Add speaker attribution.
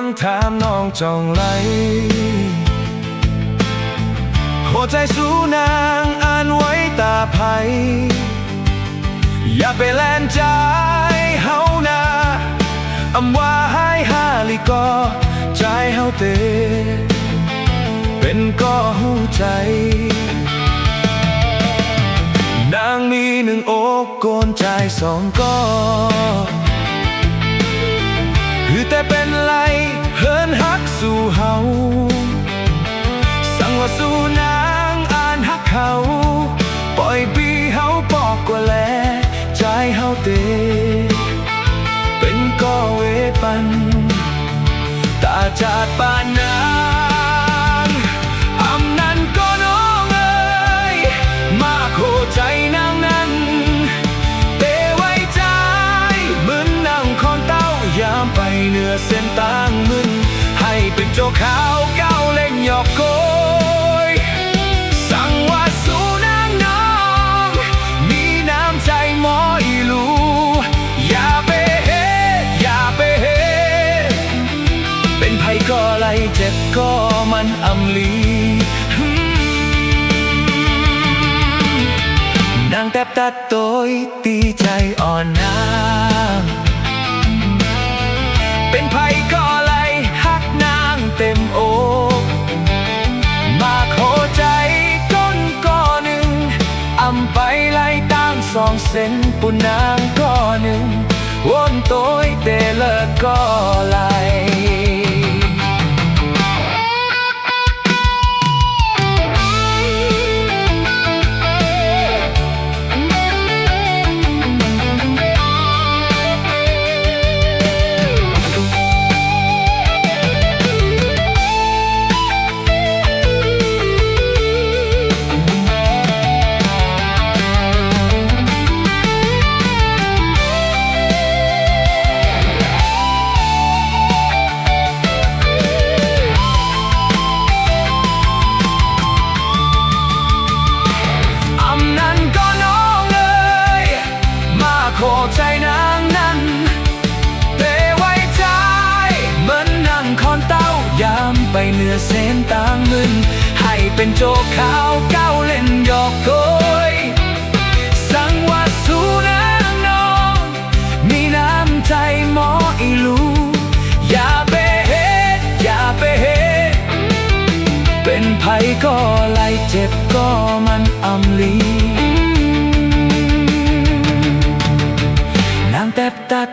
Speaker 1: นถามน้องจองไหลหัวใจสู้นางอ่านไว้ตาไผอย่าไปแล่นใจเฮานาอำว่าให้ฮาลิก็ใจเฮาเตเป็นก็หูใจนางมีหนึ่งอกโกนใจสองก็คือแต่เป็นไรเฮินฮักสู่เฮาสั่งว่าสู่นางอ่านฮักเขาปล่อยปีเฮาปอกกว่าแลใจเฮาเตเป็นก็เวปันตาจาดปานนางอำนั้นก็น้องเอ้ยมาโคใจนางนั้นเตไว้ใจเหมือนนางคอนเต้ายามไปเหนือเส้นต่างมึนให้เป็นโจขาวก้าวเล่นหยอกโกยสั่งว่าสู่นางน้องมีน้ำใจหมออีลูอย่าไปเฮอย่าไปเฮเป็นไผก็ไล่เจ็บก็มันอำลีนางแทบตัดโตยตีใจอ่อนนางเป็นไผก็ไล่ฮักนางเต็มอกมาโคใจก้นก้อหนึ่งอำไปไล่ตั้ง2 เส้นปุ่นนางก้อหนึ่งวนโตยเตเลิกก็ไล่ขอใจนางนั้นเตไว้ใจเหมือนนางคอนเต้ายามไปเหนือเส้นต่างมึนให้เป็นโจกขาวก้าวเล่นหยอกโกยสั่งว่าสู่นางน้องมีน้ำใจหมออีลูอย่าไปเฮ็ดอย่าไปเฮ็ดเป็นไผก็ไล่เจ็บก็มันอำลีนางแทบตัด